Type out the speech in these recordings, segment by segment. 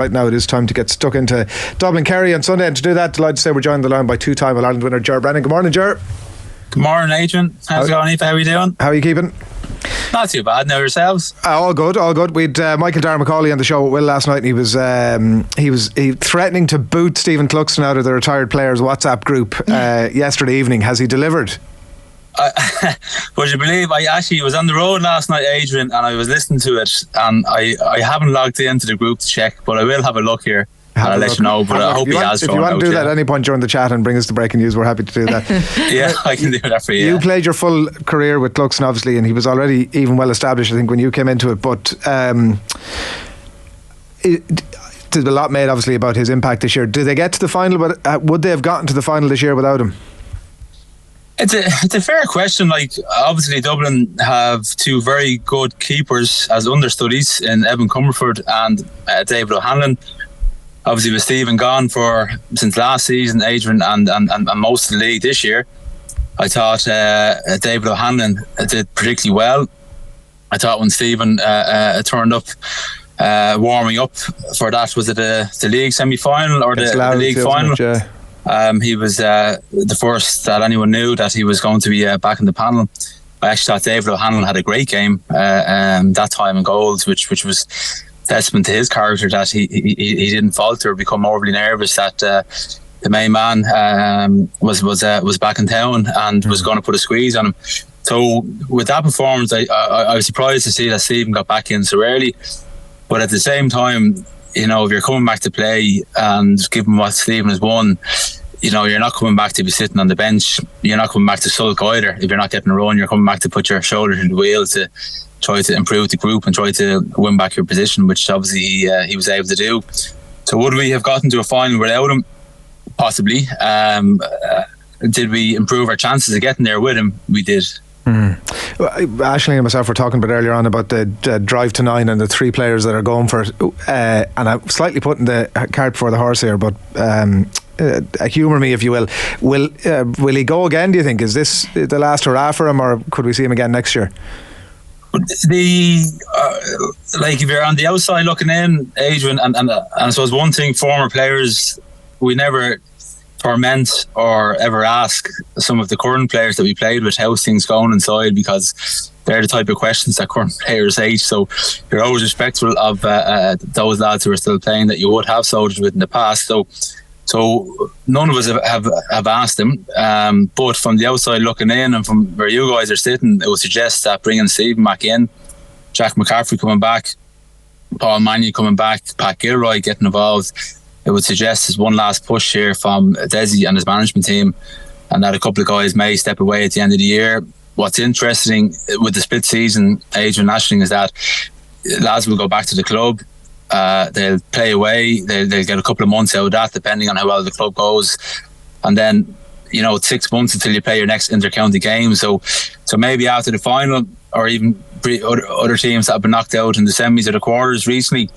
Right now it is time to get stuck into Dublin Kerry on Sunday, and to do that, delighted to say we're joined on the line by two-time All-Ireland winner Ger Brennan. Good morning, Ger. Good morning, Adrian. How's it going, Aoife? How are you doing? How are you keeping? Not too bad. Now yourselves? All good, all good. We'd Michael Darragh-Macaulay on the show with Will last night, and he was threatening to boot Stephen Cluxton out of the retired players WhatsApp group yesterday evening. Has he delivered? Would you believe I actually was on the road last night, Adrian, and I was listening to it, and I haven't logged into the group to check, but I will have a look here. I'll let you know, but I hope he has. If you want to do that at any point during the chat and bring us the breaking news, we're happy to do that. Yeah, I can do that for you. You played your full career with Cluxton, obviously, and he was already even well established, I think, when you came into it. But there's a lot made, obviously, about his impact this year. Did they get to the final? But would they have gotten to the final this year without him? It's a fair question. Like, obviously Dublin have two very good keepers as understudies in Evan Comerford and David O'Hanlon. Obviously with Stephen gone since last season, Adrian, and most of the league this year, I thought David O'Hanlon did particularly well. I thought when Stephen turned up warming up for that, was it the league semi-final or the league final? He was the first that anyone knew that he was going to be back in the panel. I actually thought David O'Hanlon had a great game that time in goals, which was testament to his character, that he didn't falter or become overly nervous, that the main man was back in town and was going to put a squeeze on him. So with that performance, I was surprised to see that Stephen got back in so early. But at the same time, you know, if you're coming back to play and given what Stephen has won, you know, you're not coming back to be sitting on the bench. You're not coming back to sulk either. If you're not getting a run, you're coming back to put your shoulder to the wheel to try to improve the group and try to win back your position, which obviously he was able to do. So would we have gotten to a final without him? Possibly. Did we improve our chances of getting there with him? We did. Aisling and myself were talking about earlier on about the drive to 9 and the three players that are going for it, and I'm slightly putting the cart before the horse here, but humour me if you will. Will he go again, do you think? Is this the last hurrah for him, or could we see him again next year? Like, if you're on the outside looking in, Adrian, and I suppose one thing, former players, we never torment or ever ask some of the current players that we played with how's things going inside, because they're the type of questions that current players hate. So you're always respectful of those lads who are still playing that you would have soldiered with in the past. So none of us have asked him, but from the outside looking in and from where you guys are sitting, it would suggest that bringing Stephen back in, Jack McCaffrey coming back, Paul Mannion coming back, Pat Gilroy getting involved, it would suggest there's one last push here from Desi and his management team, and that a couple of guys may step away at the end of the year. What's interesting with the split season, Adrian Aisling, is that lads will go back to the club. They'll play away. They'll get a couple of months out of that, depending on how well the club goes, and then, you know, it's 6 months until you play your next inter-county game. So maybe after the final, or even other teams that have been knocked out in the semis or the quarters recently,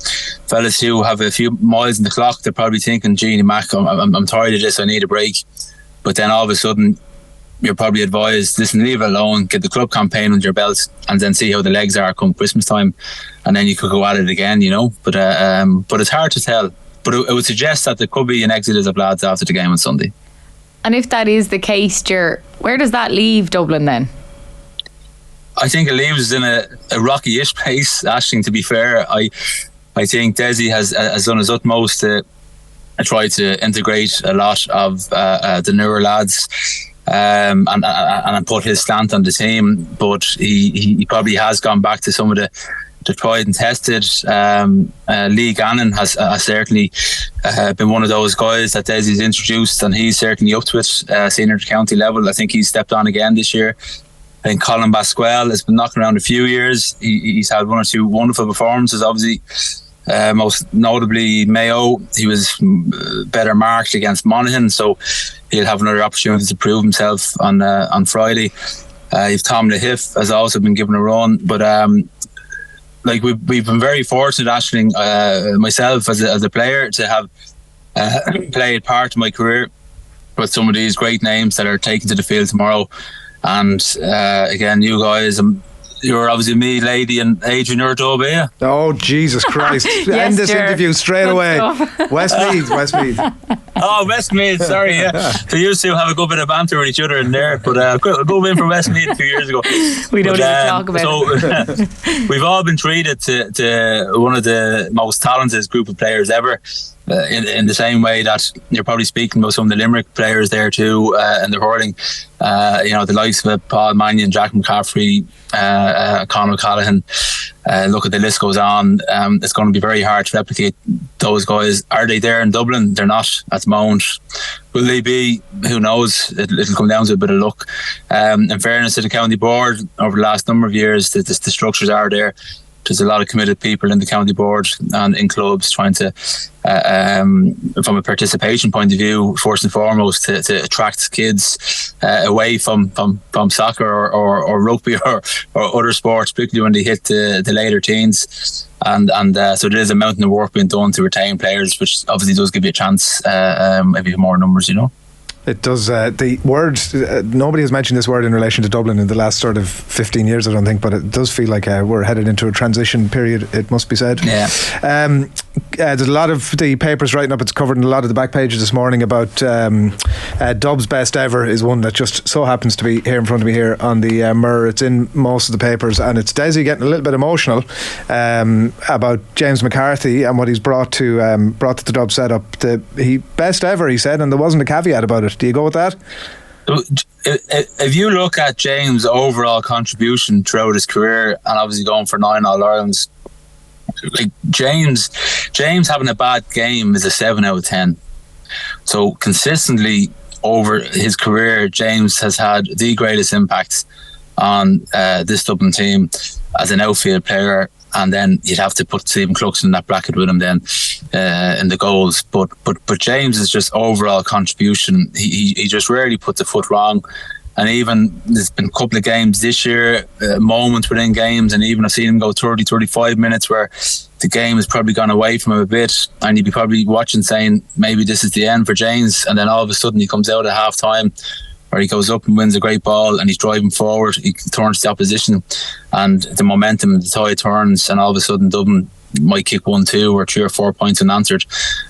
fellas who have a few miles in the clock, they're probably thinking, "Genie Mac, I'm tired of this. I need a break." But then all of a sudden, you're probably advised, listen, leave it alone, get the club campaign under your belt, and then see how the legs are come Christmas time, and then you could go at it again, you know. But it's hard to tell. But it would suggest that there could be an exodus of lads after the game on Sunday. And if that is the case, Ger, where does that leave Dublin then? I think it leaves us in a rocky-ish place, Aisling, to be fair. I think Desi has done his utmost to try to integrate a lot of the newer lads and put his slant on the team, but he probably has gone back to some of the tried and tested. Lee Gannon has certainly been one of those guys that Desi's introduced, and he's certainly up to it, senior county level. I think he's stepped on again this year. I think Colin Basquel has been knocking around a few years. He's had one or two wonderful performances, obviously. Most notably Mayo, he was better marked against Monaghan, so he'll have another opportunity to prove himself on Friday. If Tom Lahiff has also been given a run, but like we've been very fortunate, Aisling, myself as a player, to have played part of my career with some of these great names that are taken to the field tomorrow. And again, you guys, you're obviously me, Lady, and Adrian, you're a Dub, are you? Oh, Jesus Christ. End this interview straight away. Westmeath. Oh, Westmeath, sorry, yeah. So you two have a good bit of banter with each other in there, but a good win for Westmeath a few years ago. We don't even talk about it. So we've all been treated to one of the most talented group of players ever. In the same way that you're probably speaking about some of the Limerick players there too, and the hurling, the likes of Paul Mannion, Jack McCaffrey, Conor O'Callaghan. Look, at the list goes on. It's going to be very hard to replicate those guys. Are they there in Dublin? They're not at the moment. Will they be? Who knows? It'll come down to a bit of luck. In fairness to the county board, over the last number of years, the structures are there. There's a lot of committed people in the county board and in clubs trying to, from a participation point of view, first and foremost, to attract kids away from soccer or rugby or other sports, particularly when they hit the later teens. And so there is a mountain of work being done to retain players, which obviously does give you a chance if you have more numbers, It does. The word, nobody has mentioned this word in relation to Dublin in the last sort of 15 years, I don't think, but it does feel like we're headed into a transition period, it must be said. Yeah. There's a lot of the papers writing up, it's covered in a lot of the back pages this morning about Dub's best ever is one that just so happens to be here in front of me here on the Mirror. It's in most of the papers, and it's Desi getting a little bit emotional about James McCarthy and what he's brought to the Dub setup. He best ever, he said, and there wasn't a caveat about it. Do you go with that? If you look at James' overall contribution throughout his career, and obviously going for 9 All-Irelands, like James having a bad game is a 7 out of 10. So consistently over his career, James has had the greatest impact on this Dublin team as an outfield player. And then you'd have to put Stephen Cluxton in that bracket with him then in the goals. But James's just overall contribution, he just rarely puts a foot wrong. And even there's been a couple of games this year, moments within games, and even I've seen him go 30, 35 minutes where the game has probably gone away from him a bit, and you'd be probably watching saying maybe this is the end for James, and then all of a sudden he comes out at half time where he goes up and wins a great ball and he's driving forward, he turns the opposition and the momentum, the tide turns, and all of a sudden Dublin might kick 1-2 or 3 or 4 points unanswered,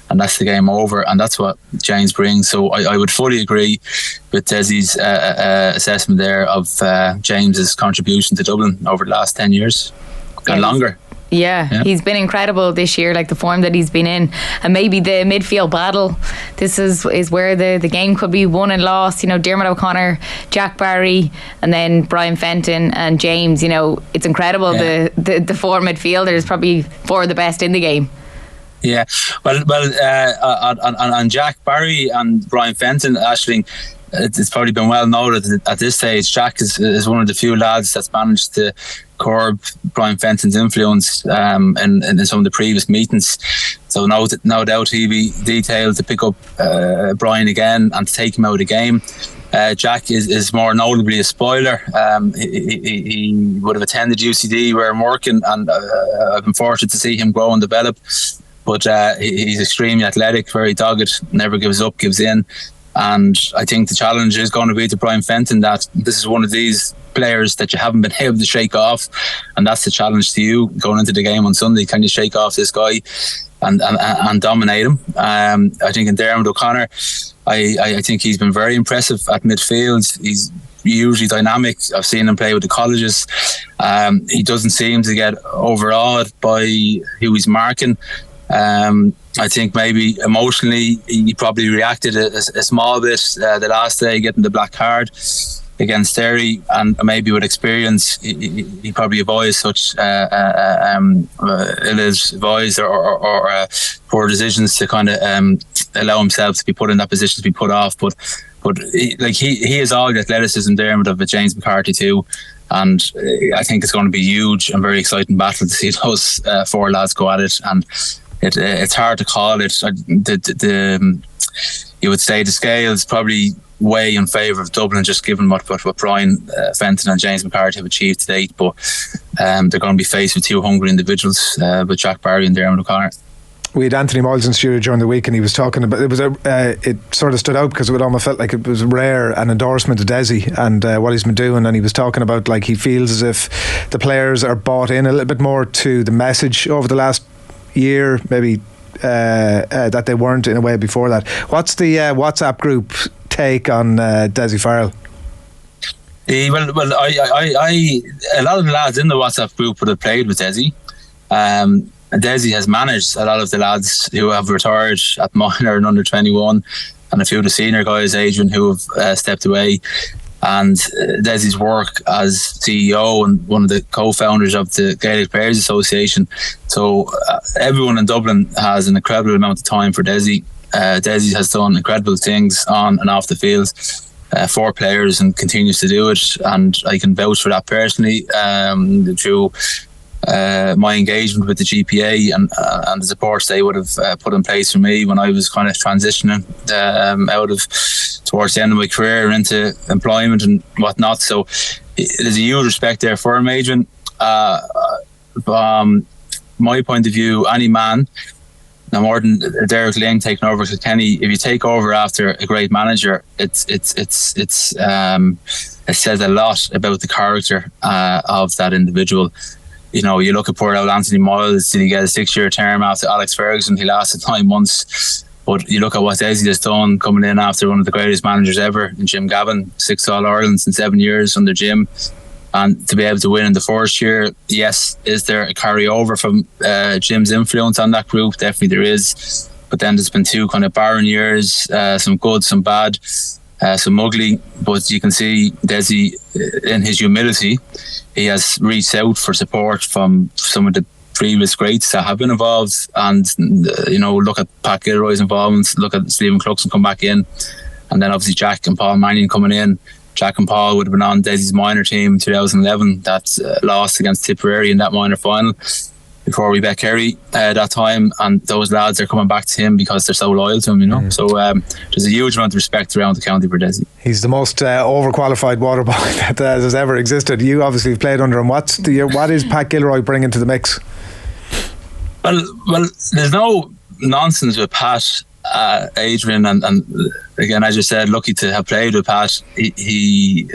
and that's the game over. And that's what James brings. So I would fully agree with Desi's assessment there of James's contribution to Dublin over the last 10 years and longer. Yeah, he's been incredible this year, like the form that he's been in, and maybe the midfield battle. This is where the game could be won and lost. Dermot O'Connor, Jack Barry, and then Brian Fenton and James. It's incredible. Yeah. The four midfielders, probably 4 of the best in the game. Yeah, well, on Jack Barry and Brian Fenton, Aisling, it's probably been well noted at this stage. Jack is one of the few lads that's managed to curb Brian Fenton's influence in some of the previous meetings. So no doubt he'll be detailed to pick up Brian again and to take him out of the game. Jack is more notably a spoiler. He would have attended UCD where I'm working, and I've been fortunate to see him grow and develop. But he's extremely athletic, very dogged, never gives up, gives in. And I think the challenge is going to be to Brian Fenton that this is one of these players that you haven't been able to shake off, and that's the challenge to you going into the game on Sunday. Can you shake off this guy and dominate him? I think in Dermot O'Connor, I think he's been very impressive at midfield. He's usually dynamic. I've seen him play with the colleges. He doesn't seem to get overawed by who he's marking. I think maybe emotionally he probably reacted a small bit the last day, getting the black card against Kerry, and maybe with experience he probably avoids such ill-advised or poor decisions to kind of allow himself to be put in that position to be put off. But he has all the athleticism there of a James McCarthy too. And I think it's going to be a huge and very exciting battle to see those 4 lads go at it. And it's hard to call it. You would say the scale is probably way in favour of Dublin, just given what Brian Fenton and James McCarthy have achieved to date. But they're going to be faced with 2 hungry individuals, with Jack Barry and Dermot O'Connor. We had Anthony Miles in studio during the week, and he was talking about it sort of stood out because it almost felt like it was rare an endorsement of Desi and what he's been doing, and he was talking about like he feels as if the players are bought in a little bit more to the message over the last year, maybe that they weren't in a way before that. What's the WhatsApp group take on Desi Farrell? Well, a lot of the lads in the WhatsApp group would have played with Desi. Desi has managed a lot of the lads who have retired at minor and under 21, and a few of the senior guys, Adrian, who have stepped away. And Desi's work as CEO and one of the co-founders of the Gaelic Players Association. So everyone in Dublin has an incredible amount of time for Desi. Desi has done incredible things on and off the field for players and continues to do it. And I can vouch for that personally through my engagement with the GPA and the supports they would have put in place for me when I was kind of transitioning out of towards the end of my career into employment and whatnot. So there's a huge respect there for him, Adrian. From my point of view, any man, no more than Derek Lane taking over Kilkenny, if you take over after a great manager, it says a lot about the character of that individual. You know, you look at poor old Anthony Miles. Did he get a 6-year term after Alex Ferguson? He lasted 9 months. But you look at what Desi has done coming in after one of the greatest managers ever in Jim Gavin, 6 All-Irelands in 7 years under Jim. And to be able to win in the first year, yes, is there a carryover from Jim's influence on that group? Definitely there is. But then there's been 2 kind of barren years, some good, some bad, some ugly. But you can see Desi, in his humility, he has reached out for support from some of the previous greats that have been involved, and look at Pat Gilroy's involvement, look at Stephen Cluxon come back in, and then obviously Jack and Paul Mannion coming in. Jack and Paul would have been on Desi's minor team in 2011 that lost against Tipperary in that minor final before we bet Kerry that time, and those lads are coming back to him because they're so loyal to him, So there's a huge amount of respect around the county for Desi. He's the most overqualified water boy that has ever existed. You obviously have played under him. What is Pat Gilroy bringing to the mix? Well, there's no nonsense with Pat, Adrian, and again, as you said, lucky to have played with Pat. He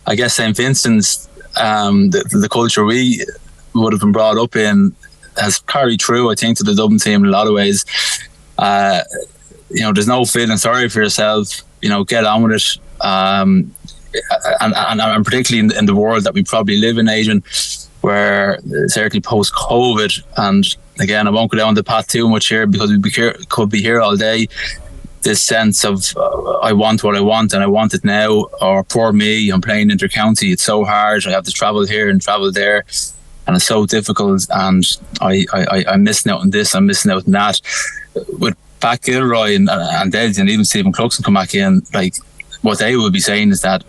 I guess St. Vincent's, the culture we would have been brought up in has carried through, I think, to the Dublin team in a lot of ways. There's no feeling sorry for yourself. Get on with it. And particularly in the world that we probably live in, Adrian, where certainly post-COVID, and again, I won't go down the path too much here because could be here all day, this sense of I want what I want and I want it now, or poor me, I'm playing inter-county, it's so hard, I have to travel here and travel there, and it's so difficult, and I'm missing out on this, I'm missing out on that. With Pat Gilroy and Desi and even Stephen Cluxon come back in, like, what they will be saying is that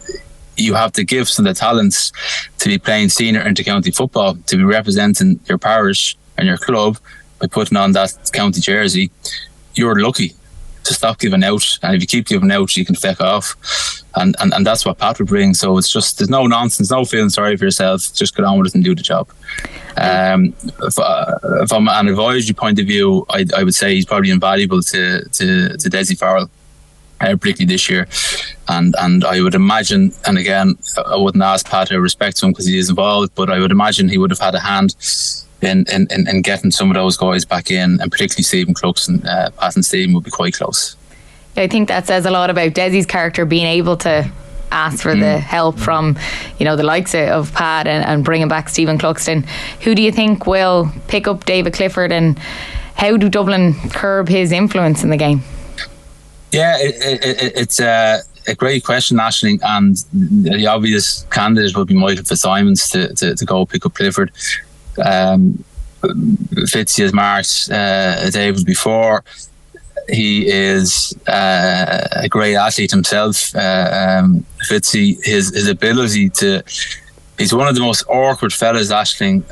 you have the gifts and the talents to be playing senior inter-county football, to be representing your parish and your club by putting on that county jersey. You're lucky to stop giving out, and if you keep giving out, you can feck off, and that's what Pat would bring. So it's just, there's no nonsense, no feeling sorry for yourself, just get on with it and do the job. From an advisory point of view, I would say he's probably invaluable to Desi Farrell, particularly this year, and I would imagine, and again, I wouldn't ask Pat to respect to him because he is involved, but I would imagine he would have had a hand in getting some of those guys back in, and particularly Stephen Cluxon. Pat and Stephen would be quite close. I think that says a lot about Desi's character, being able to ask for the help from the likes of Pat and bringing back Stephen Cluxon. Who do you think will pick up David Clifford, and how do Dublin curb his influence in the game? Yeah, it's a great question, Aisling, and the obvious candidate would be Michael Fitzsimons to go pick up Clifford. Fitzy has marked David before. He is a great athlete himself. Fitzy, his ability he's one of the most awkward fellas, Aisling.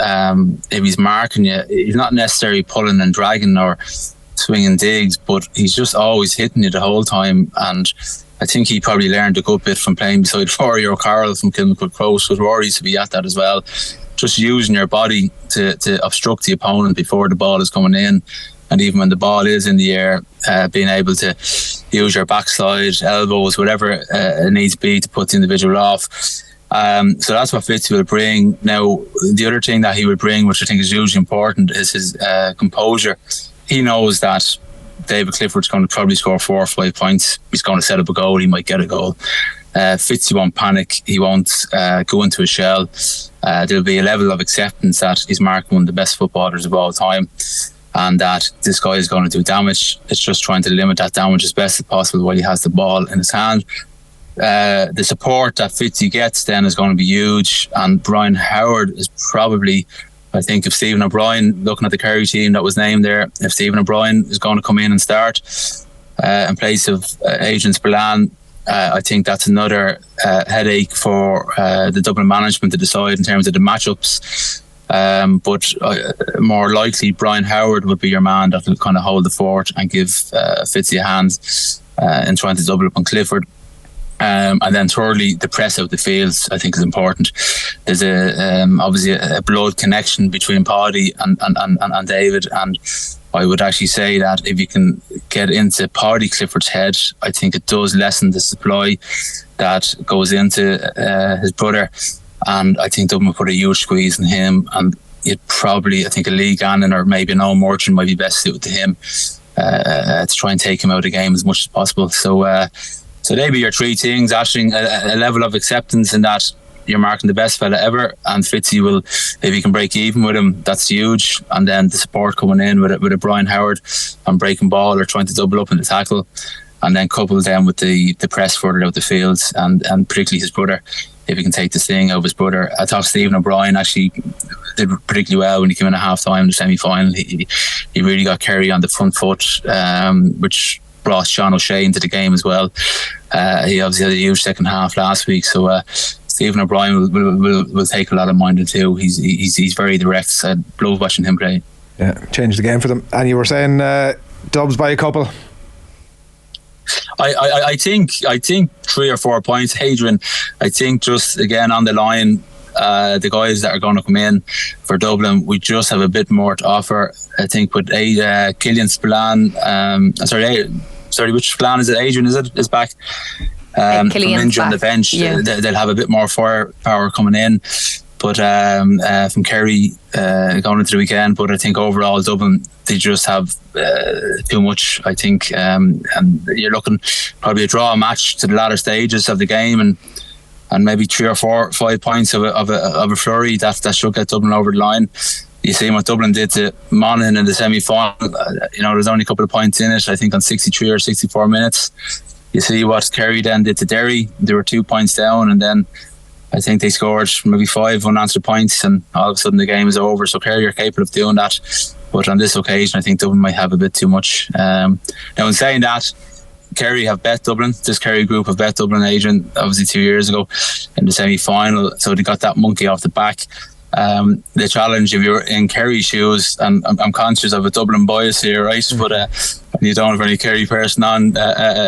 If he's marking you, he's not necessarily pulling and dragging or swinging digs, but he's just always hitting you the whole time, and I think he probably learned a good bit from playing beside Rory O'Carroll from Kilmacud Crows, because Rory used to be at that as well, just using your body to obstruct the opponent before the ball is coming in, and even when the ball is in the air, being able to use your backside, elbows, whatever it needs to be to put the individual off. So that's what Fitzy will bring. Now, the other thing that he will bring, which I think is hugely important, is his composure. He knows that David Clifford's going to probably score 4 or 5 points. He's going to set up a goal. He might get a goal. Fitzy won't panic. He won't go into a shell. There'll be a level of acceptance that he's marked one of the best footballers of all time, and that this guy is going to do damage. It's just trying to limit that damage as best as possible while he has the ball in his hand. The support that Fitzy gets then is going to be huge, and Brian Howard is probably, I think, if Stephen O'Brien, looking at the Kerry team that was named there, if Stephen O'Brien is going to come in and start in place of Adrian Aisling, I think that's another headache for the Dublin management to decide in terms of the matchups. But more likely Brian Howard would be your man that will kind of hold the fort and give Fitzy a hand in trying to double up on Clifford. And then thirdly, the press out the fields, I think, is important. There's obviously a blood connection between Paddy and David, and I would actually say that if you can get into Paddy Clifford's head, I think it does lessen the supply that goes into his brother, and I think Dublin will put a huge squeeze on him, and it probably, I think, a Lee Gannon or maybe an Owen Morton might be best suited to him to try and take him out of the game as much as possible. So they be your 3 things, Aisling: a level of acceptance in that you're marking the best fella ever, and Fitzy will, if you can break even with him, that's huge. And then the support coming in with a Brian Howard on breaking ball or trying to double up in the tackle, and then coupled then with the press further out the fields, and particularly his brother, if he can take the sting out of his brother. I thought Stephen O'Brien actually did particularly well when he came in at half time in the semi-final. He really got Kerry on the front foot, which brought Sean O'Shea into the game as well. He obviously had a huge second half last week, so Stephen O'Brien will take a lot of mind into. He's very direct. I love watching him play. Yeah, changed the game for them. And you were saying Dubs by a couple. I think 3 or 4 points, Adrian. I think just again on the line, the guys that are going to come in for Dublin, we just have a bit more to offer. I think with Killian Spillane, sorry, which Spillane is it? Adrian is back from injury on the bench. Yeah. They'll have a bit more firepower coming in, but from Kerry going into the weekend. But I think overall Dublin, they just have too much, I think, and you're looking probably a draw match to the latter stages of the game, and maybe 3 or 4 or 5 points of a flurry that should get Dublin over the line. You see what Dublin did to Monaghan in the semi-final. There's only a couple of points in it, I think, on 63 or 64 minutes. You see what Kerry then did to Derry. They were 2 points down, and then I think they scored maybe 5 unanswered points, and all of a sudden the game is over. So Kerry are capable of doing that, but on this occasion I think Dublin might have a bit too much. Now, in saying that, Kerry have bet Dublin. This Kerry group have bet Dublin, Adrian, obviously 2 years ago in the semi-final, so they got that monkey off the back. The challenge, if you're in Kerry shoes, and I'm conscious of a Dublin bias here, right? But you don't have any Kerry person on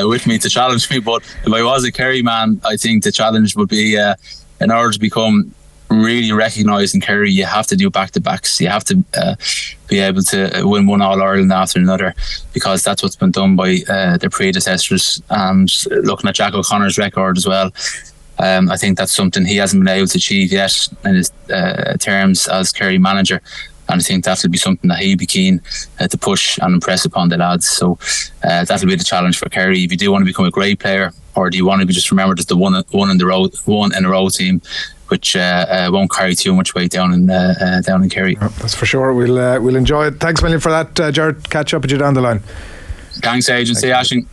with me to challenge me. But if I was a Kerry man, I think the challenge would be in order to become really recognised in Kerry, you have to do back-to-backs. You have to be able to win one All-Ireland after another, because that's what's been done by their predecessors. And looking at Jack O'Connor's record as well, I think that's something he hasn't been able to achieve yet in his terms as Kerry manager, and I think that'll be something that he'll be keen to push and impress upon the lads. So that'll be the challenge for Kerry. If you do want to become a great player, or do you want to be just remembered as the one in a row team, which won't carry too much weight down in Kerry. That's for sure. We'll enjoy it. Thanks a million for that, Ger. Catch up with you down the line. Thanks, Agency. Aisling.